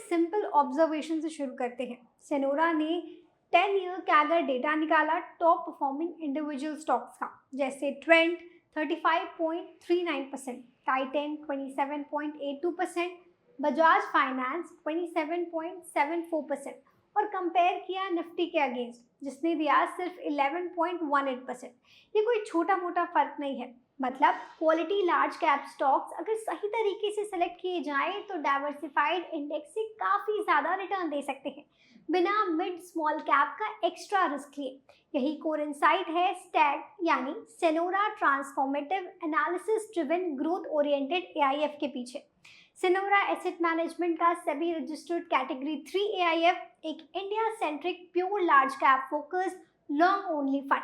Simple observation से शुरू करते हैं। सेनोरा ने 10 ईयर कैगर डेटा निकाला टॉप परफॉर्मिंग इंडिविजुअल स्टॉक्स का, जैसे ट्रेंड 35.39%, टाइटन 27.82%, बजाज फाइनेंस 27.74% और कंपेयर किया निफ्टी के अगेंस्ट जिसने दिया सिर्फ 11.18%। ये कोई छोटा मोटा फर्क नहीं है। मतलब क्वालिटी लार्ज कैप स्टॉक्स अगर सही तरीके से सेलेक्ट किए जाएं तो डाइवर्सिफाइड इंडेक्स से काफ़ी ज़्यादा रिटर्न दे सकते हैं बिना मिड स्मॉल कैप का एक्स्ट्रा रिस्क लिए। यही कोर इनसाइट है स्टैग यानी सेनोरा transformative analysis driven growth oriented AIF के पीछे। सेनोरा एसेट मैनेजमेंट का सेबी रजिस्टर्ड कैटेगरी 3 एआईएफ एक India centric pure large cap focused long only fund.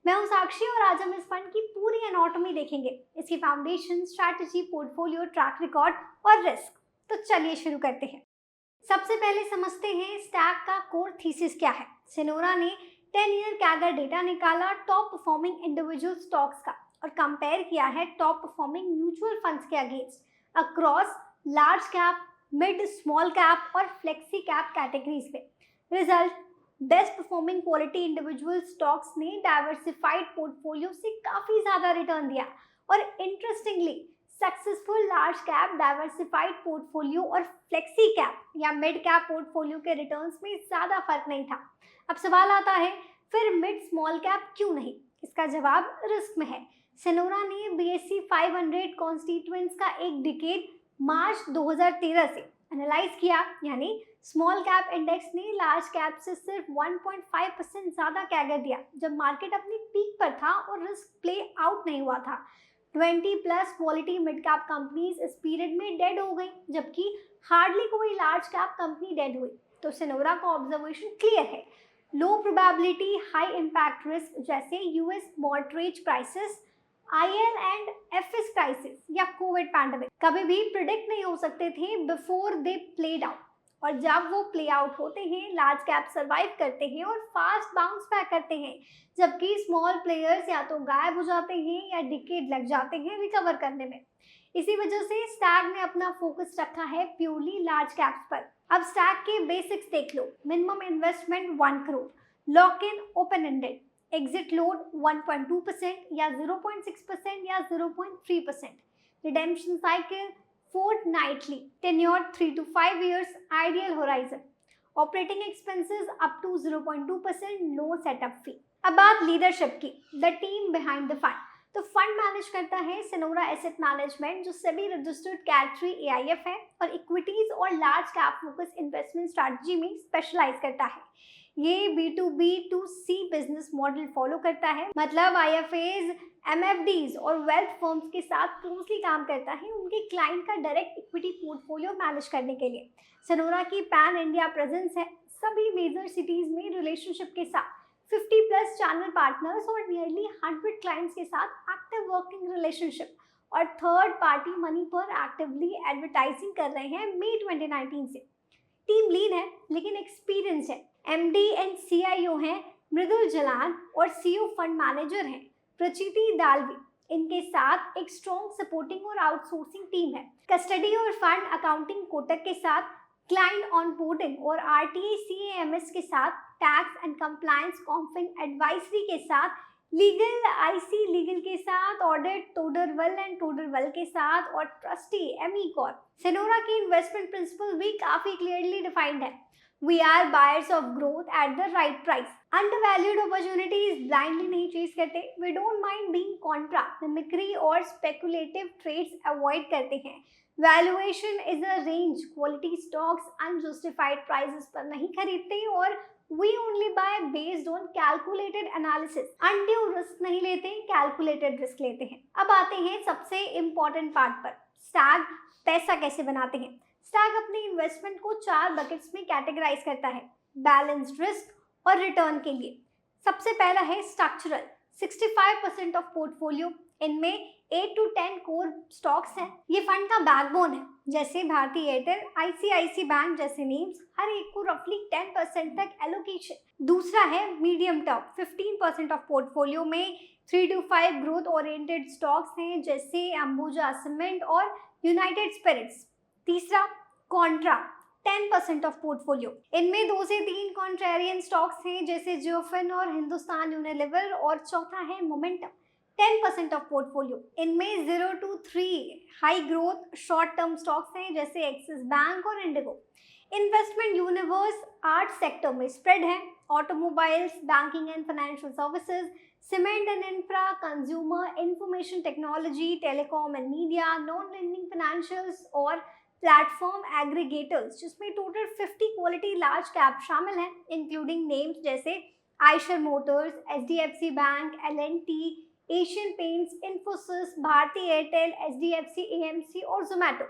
मैं हूं साक्षी और आज हम इस फंड की पूरी एनाटॉमी देखेंगे, इसकी foundation, strategy, portfolio, track record और रिस्क। तो चलिए शुरू करते हैं। सबसे पहले समझते हैं स्टैग का कोर थीसिस क्या है। सेनोरा ने 10 ईयर कैगर डेटा निकाला टॉप परफॉर्मिंग इंडिविजुअल स्टॉक्स का और कंपेयर किया है टॉप परफॉर्मिंग म्यूचुअल फंड्स के against across large cap, mid small cap और फ्लेक्सी कैप कैटेगरीज पे। Result, best performing quality individual stocks ने डाइवर्सिफाइड पोर्टफोलियो से काफ़ी ज़्यादा रिटर्न दिया और interestingly successful large cap, diversified portfolio और फ्लेक्सी कैप या मिड कैप पोर्टफोलियो के रिटर्न्स में ज़्यादा फर्क नहीं था। अब सवाल आता है, फिर मिड स्मॉल कैप क्यों नहीं? इसका जवाब रिस्क में है। सेनोरा ने BSE 500 कॉन्स्टिट्यूएंट्स का एक डिकेड मार्च 2013 से एनालाइज किया, यानी स्मॉल कैप इंडेक्स ने लार्ज कैप से सिर्फ 1.5% ज़्यादा कैगर दिया जब मार्केट अपनी पीक पर था और रिस्क प्ले आउट नहीं हुआ था। 20+ क्वालिटी मिड कैप कंपनीज इस पीरियड में डेड हो गई जबकि हार्डली कोई लार्ज कैप कंपनी डेड हुई। तो सेनोरा का ऑब्जर्वेशन क्लियर है, low probability high impact risk जैसे US mortgage crisis, IL and FS crisis या कोविड पैंडेमिक कभी भी प्रिडिक्ट नहीं हो सकते थे बिफोर दे प्लेड आउट, और जब वो प्ले आउट होते हैं लार्ज कैप सर्वाइव करते हैं और फास्ट बाउंस बैक करते हैं, जबकि स्मॉल प्लेयर्स या तो गायब हो जाते हैं या डिकेड लग जाते हैं रिकवर करने में। इसी वजह से स्टैग ने अपना फोकस रखा है प्योरली लार्ज कैप्स पर। अब स्टैग के बेसिक्स देख लो। Minimum investment 1 crore, lock in open ended, exit load 1.2% या 0.6% या 0.3%, redemption cycle fortnightly, tenure 3 to 5 years, ideal horizon, operating expenses up to 0.2%, no setup fee। अब बात लीडरशिप की, the team behind the fund. तो fund manage करता है सेनोरा asset management जो SEBI registered cat 3 AIF है और इक्विटीज और large cap focus investment strategy में स्पेशलाइज करता है। ये B2B2C बिजनेस मॉडल फॉलो करता है, मतलब IFAs, MFDs और वेल्थ फर्म्स के साथ क्लोजली काम करता है उनके क्लाइंट का डायरेक्ट इक्विटी पोर्टफोलियो मैनेज करने के लिए। सेनोरा की पैन इंडिया प्रेजेंस है, सभी मेजर सिटीज में रिलेशनशिप के साथ 50+ चैनल पार्टनर्स और नियरली 100 क्लाइंट्स के साथ एक्टिव वर्किंग रिलेशनशिप और थर्ड पार्टी मनी पर एक्टिवली एडवर्टाइजिंग कर रहे हैं मई 2019 से। टीम लीन है लेकिन एक्सपीरियंस है। MD एंड CIO हैं मृदुल जलान और CEO फंड मैनेजर हैं प्रचिति दालवी। इनके साथ एक स्ट्रॉन्ग सपोर्टिंग और आउटसोर्सिंग टीम है। कस्टडी और फंड अकाउंटिंग कोटक के साथ, क्लाइंट ऑनबोर्डिंग और RTA CAMS के साथ, टैक्स एंड कंप्लायंस कॉन्फिन एडवाइजरी के साथ, लीगल IC लीगल के साथ, ऑडिट टोडरवेल एंड टोडरवेल के साथ और ट्रस्टी ME कॉर्प। सेनोरा की इन्वेस्टमेंट प्रिंसिपल भी काफी क्लियरली डिफाइंड है। We are buyers of growth at the right price. Undervalued opportunities blindly नहीं चेज करते। We don't mind being contra, mimicry और speculative trades avoid करते हैं। Valuation is a range, quality stocks unjustified prices पर नहीं खरीदते और we only buy based on calculated analysis. Undue risk नहीं लेते, calculated risk लेते हैं। अब आते हैं सबसे important part पर, स्टैग पैसा कैसे बनाते हैं। स्टैग अपने इन्वेस्टमेंट को 4 बकेट्स में कैटेगराइज करता है बैलेंस्ड रिस्क और रिटर्न के लिए। सबसे पहला है स्ट्रक्चरल, 65% ऑफ पोर्टफोलियो, इनमें 8 to 10 कोर स्टॉक्स हैं। ये फंड का बैकबोन है, जैसे भारती एयरटेल, ICICI बैंक जैसे नेम्स, हर एक को रफली 10% तक एलोकेशन। दूसरा है मीडियम टर्म, 15% ऑफ पोर्टफोलियो में 3 to 5 ग्रोथ ओरिएंटेड स्टॉक्स हैं जैसे अंबुजा सीमेंट और यूनाइटेड स्पिरिट्स। तीसरा कॉन्ट्रा, 10% ऑफ पोर्टफोलियो। इनमें 2 से 3 कॉन्ट्रेरियन स्टॉक्स हैं जैसे जियोफिन और हिंदुस्तान यूनिलीवर, और चौथा है मोमेंटम 10% ऑफ पोर्टफोलियो। इनमें 0 to 3 high growth short term stocks हैं जैसे एक्सिस बैंक और इंडिगो। इन्वेस्टमेंट यूनिवर्स 8 सेक्टर में स्प्रेड है, automobiles, banking and financial services, cement and infra, consumer, information technology, telecom and media, non lending financials और platform aggregators, जिसमें total 50 quality large cap शामिल हैं, including names जैसे Eicher motors, HDFC bank, L&T, Asian paints, Infosys, Bharti Airtel, HDFC AMC और Zomato.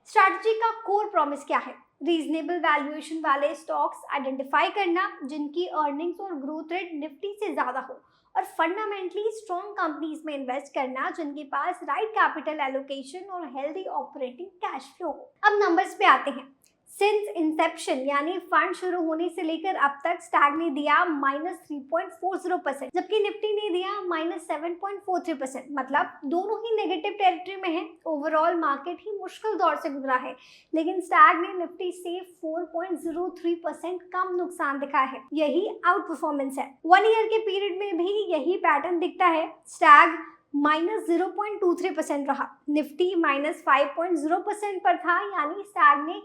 Strategy का core promise क्या है? Reasonable valuation वाले स्टॉक्स आइडेंटिफाई करना जिनकी अर्निंग्स और ग्रोथ रेट निफ्टी से ज्यादा हो, और फंडामेंटली स्ट्रॉन्ग कंपनीज में इन्वेस्ट करना जिनके पास राइट कैपिटल एलोकेशन और हेल्दी ऑपरेटिंग कैश फ्लो हो। अब नंबर्स पे आते हैं। सिंस इंसेप्शन यानी फंड शुरू होने से लेकर अब तक स्टैग ने दिया -3.40%, जबकि निफ्टी ने दिया -7.43%। मतलब दोनों ही नेगेटिव टेरिटरी में है। ओवरऑल मार्केट ही मुश्किल दौर से गुजरा है, लेकिन स्टैग ने निफ्टी से 4.03% कम नुकसान दिखाया है। यही आउट परफॉर्मेंस है। 1 ईयर के पीरियड में भी यही पैटर्न दिखता है। स्टैग -0.23% रहा, निफ्टी -5.0% पर था, यानी स्टैग ने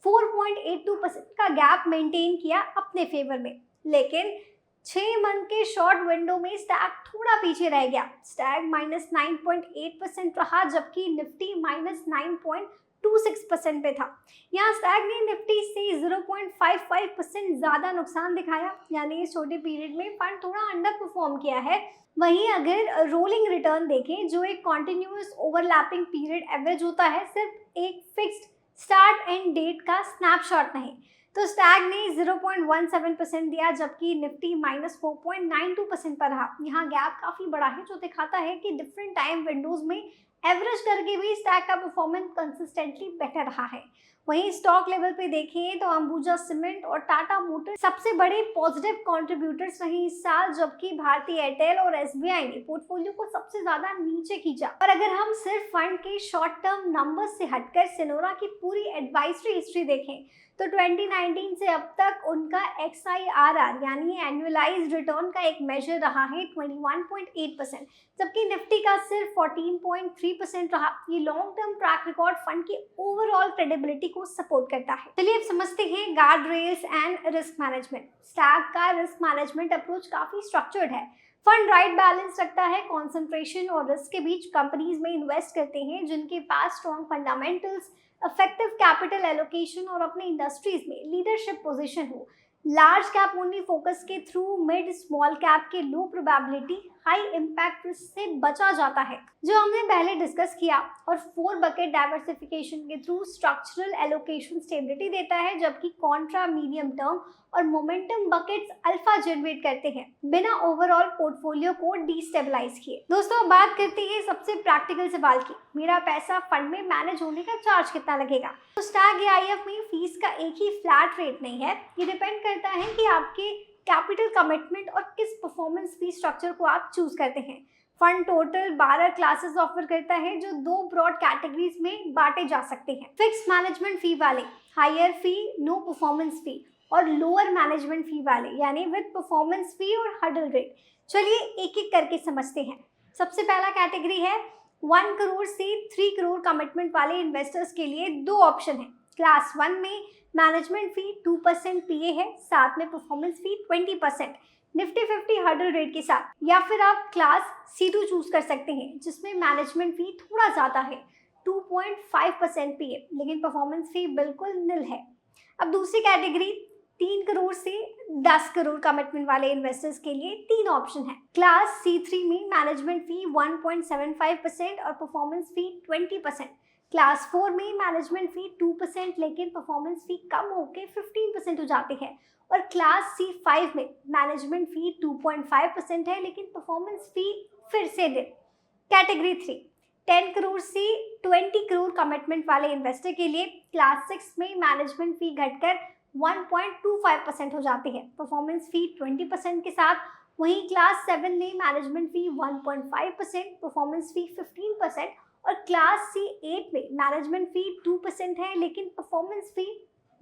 4.82% का गैप मेंटेन किया अपने फेवर में। लेकिन 6 मंथ के शॉर्ट विंडो में स्टैग थोड़ा पीछे रह गया। स्टैग -9.8% रहा, जबकि निफ्टी -9.26% पे था। यहाँ स्टैग ने निफ्टी से 0.55% ज़्यादा नुकसान दिखाया, यानी इस छोटे पीरियड में फंड थोड़ा अंडर परफॉर्म किया है। वहीं अगर रोलिंग रिटर्न देखें, जो एक कॉन्टिन्यूअस ओवरलैपिंग पीरियड एवरेज होता है, सिर्फ एक फिक्स्ड स्टार्ट एंड डेट का स्नैपशॉट नहीं, तो स्टैग ने 0.17% दिया, जबकि निफ्टी -4.92% पर रहा। यहाँ गैप काफ़ी बड़ा है, जो दिखाता है कि डिफरेंट टाइम विंडोज में एवरेज करके भी स्टैग का परफॉर्मेंस कंसिस्टेंटली बेटर रहा है। वहीं स्टॉक लेवल पे देखें तो अंबुजा सीमेंट और टाटा मोटर्स सबसे बड़े पॉजिटिव कंट्रीब्यूटर्स रहे इस साल, जबकि भारती एयरटेल और SBI ने पोर्टफोलियो को सबसे ज्यादा नीचे खींचा। और अगर हम सिर्फ फंड के शॉर्ट टर्म नंबर्स से हटकर सिनोरा की पूरी एडवाइजरी हिस्ट्री देखें तो 2019 से अब तक उनका XIRR यानी एनुअलाइज्ड रिटर्न का एक मेजर रहा है 21.8%, जबकि निफ्टी का सिर्फ 14.3% रहा। ये long term track record fund की ओवरऑल क्रेडिबिलिटी को सपोर्ट करता है। चलिए अब समझते हैं guard rails and risk management. Stag का रिस्क मैनेजमेंट अप्रोच काफी स्ट्रक्चर्ड है। फंड राइट बैलेंस रखता है, कंसंट्रेशन और रिस्क के बीच कंपनीज में इन्वेस्ट करते हैं जिनके पास strong fundamentals, effective capital allocation और अपने इंडस्ट्रीज में लीडरशिप पोजीशन हो। लार्ज कैप ओनली फोकस के थ्रू मिड स्मॉल कैप के low probability high impact risk से बचा जाता है, जो हमने पहले डिस्कस किया। और 4 बकेट डाइवर्सिफिकेशन के थ्रू स्ट्रक्चरल एलोकेशन स्टेबिलिटी देता है, जबकि कॉन्ट्रा मीडियम टर्म और मोमेंटम बकेट्स अल्फा जनरेट करते हैं बिना ओवरऑल पोर्टफोलियो को डिस्टेबलाइज किए। दोस्तों बात करते हैं सबसे प्रैक्टिकल सवाल की, मेरा पैसा फंड में मैनेज होने का चार्ज कितना लगेगा। तो स्टैग AIF में फीस का एक ही फ्लैट रेट नहीं है, ये डिपेंड करता है कि आपके कैपिटल कमिटमेंट और किस परफॉर्मेंस फी स्ट्रक्चर को आप चूज करते हैं। फंड टोटल 12 क्लासेस ऑफर करता है, जो 2 ब्रॉड कैटेगरीज में बांटे जा सकते हैं। फिक्स मैनेजमेंट फी वाले, हायर फी नो परफॉर्मेंस फी, और लोअर मैनेजमेंट फी वाले यानी विद परफॉर्मेंस फी और हर्डल रेट। चलिए एक एक करके समझते हैं। सबसे पहला कैटेगरी है 1 करोड़ से 3 करोड़ कमिटमेंट वाले इन्वेस्टर्स के लिए 2 ऑप्शन है। क्लास 1 में मैनेजमेंट फी 2% PA है, साथ में परफॉर्मेंस फी 20% निफ्टी 50 हर्डल रेट के साथ, या फिर आप क्लास C2 चूज कर सकते हैं, जिसमें मैनेजमेंट फी थोड़ा ज़्यादा है 2.5% PA, लेकिन परफॉर्मेंस फी बिल्कुल निल है। अब दूसरी कैटेगरी 3 करोड़ से 10 करोड़ कमिटमेंट वाले इन्वेस्टर्स के लिए 3 ऑप्शन है। क्लास C3 में मैनेजमेंट फी 1.75% और परफॉर्मेंस फी 20%। क्लास 4 में मैनेजमेंट फी 2% लेकिन परफॉर्मेंस फी कम होकर 15% हो जाती है। और क्लास C5 में मैनेजमेंट फी 2.5% है लेकिन परफॉर्मेंस फी फिर से दे। कैटेगरी 3 10 करोड़ से 20 करोड़ कमिटमेंट वाले इन्वेस्टर के लिए क्लास 6 में मैनेजमेंट फी घटकर 1.25% हो जाती है, परफॉर्मेंस फी 20% के साथ। वहीं क्लास 7 में मैनेजमेंट फी 1.5%, परफॉर्मेंस फी 15%। और क्लास C8 में मैनेजमेंट फी 2% है लेकिन परफॉर्मेंस फी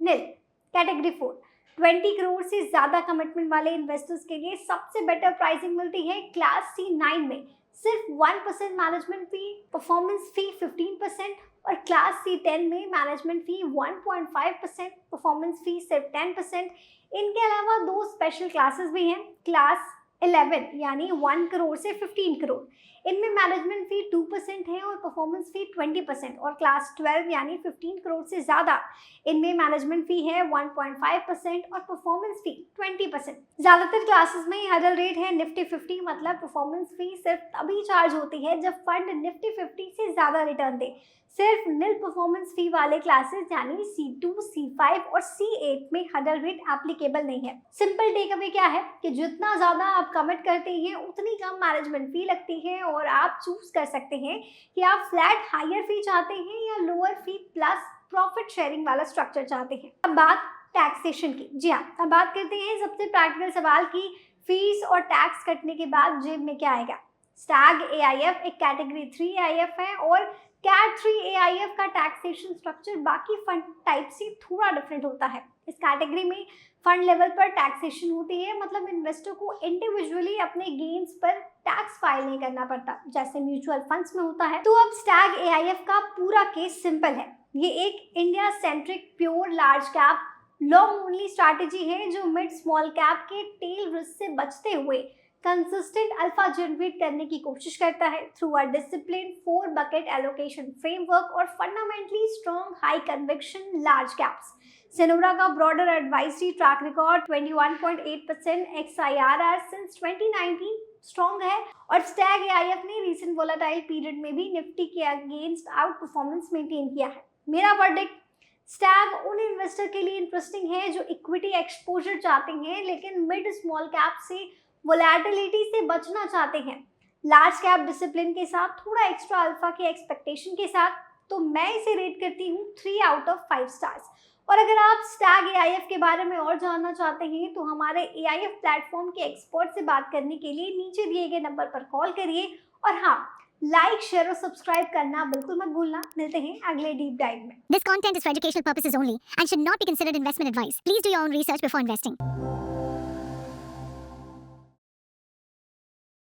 नील। कैटेगरी 4 20 करोड़ से ज़्यादा कमिटमेंट वाले इन्वेस्टर्स के लिए सबसे बेटर प्राइसिंग मिलती है क्लास C9 में, सिर्फ 1% मैनेजमेंट फी, परफॉर्मेंस फी 15%, और क्लास C10 में मैनेजमेंट फी 1.5%, परफॉर्मेंस फी सिर्फ 10%। इनके अलावा दो स्पेशल क्लासेस भी हैं, क्लास 11 यानी 1 करोड़ से 15 करोड़, इनमें मैनेजमेंट फी 2% है और परफॉर्मेंस फी 20%, और क्लास 12 यानी 15 करोड़ से ज़्यादा, इनमें मैनेजमेंट फी है 1.5% और परफॉर्मेंस फी 20%। ज़्यादातर क्लासेस में हर्डल रेट है निफ्टी 50, मतलब परफॉर्मेंस फी सिर्फ तभी चार्ज होती है जब फंड निफ्टी 50 से ज़्यादा रिटर्न दे। सिर्फ नील परफॉर्मेंस फी वाले क्लासेस यानी C2, C5 और C8 में हर्डल रेट एप्लीकेबल नहीं है। सिंपल टेक अवे क्या है कि जितना ज़्यादा आप कमिट करते हैं उतनी कम मैनेजमेंट फी लगती है, और आप चूज कर सकते हैं कि आप फ्लैट हायर फी चाहते हैं या लोअर फी प्लस प्रॉफिट शेयरिंग वाला स्ट्रक्चर चाहते हैं। अब बात टैक्सेशन की। जी हाँ, अब बात करते हैं सबसे प्रैक्टिकल सवाल की, फीस और टैक्स कटने के बाद जेब में क्या आएगा। स्टैग AIF एक कैटेगरी 3 AIF है, और कैट 3 AIF का टैक्सेशन स्ट्रक्चर बाकी फंड टाइप से थोड़ा डिफरेंट होता है। इस कैटेगरी में फंड लेवल पर टैक्सेशन होती है, मतलब इन्वेस्टर को इंडिविजुअली अपने गेन्स पर टैक्स फाइल नहीं करना पड़ता जैसे म्यूचुअल फंड्स में होता है। तो अब स्टैग AIF का पूरा केस सिंपल है। ये एक India centric pure large cap long only strategy है जो मिड स्मॉल कैप के टेल रिस्क से बचते हुए कंसिस्टेंट अल्फा जनरेट करने की कोशिश करता है through a discipline 4 bucket allocation framework और fundamentally strong high conviction large caps. सेनोरा का broader advisory track record 21.8% XIRR since 2019 strong है, और स्टैग AIF ने रीसेंट वोलेटाइल पीरियड में भी निफ्टी के अगेंस्ट आउट परफॉर्मेंस मेंटेन किया है। मेरा वर्डिक्ट, स्टैग उन इन्वेस्टर के लिए इंटरेस्टिंग है जो इक्विटी एक्सपोजर चाहते हैं लेकिन मिड स्मॉल कैप से वोलेटिलिटी से बचना चाहते हैं, लार्ज कैप डिसिप्लिन के साथ, थोड़ा एक्स्ट्रा अल्फा के एक्सपेक्टेशन के साथ। तो मैं इसे रेट करती हूँ 3 आउट ऑफ 5 स्टार्स। और अगर आप स्टैग AIF के बारे में और जानना चाहते हैं तो हमारे AIF प्लेटफॉर्म के एक्सपर्ट से बात करने के लिए नीचे दिए गए नंबर पर कॉल करिए, और हाँ, लाइक, शेयर और सब्सक्राइब करना बिल्कुल मत भूलना। मिलते हैं अगले डीप डाइव में। This content is for educational purposes only and should not be considered investment advice. Please do your own research before investing.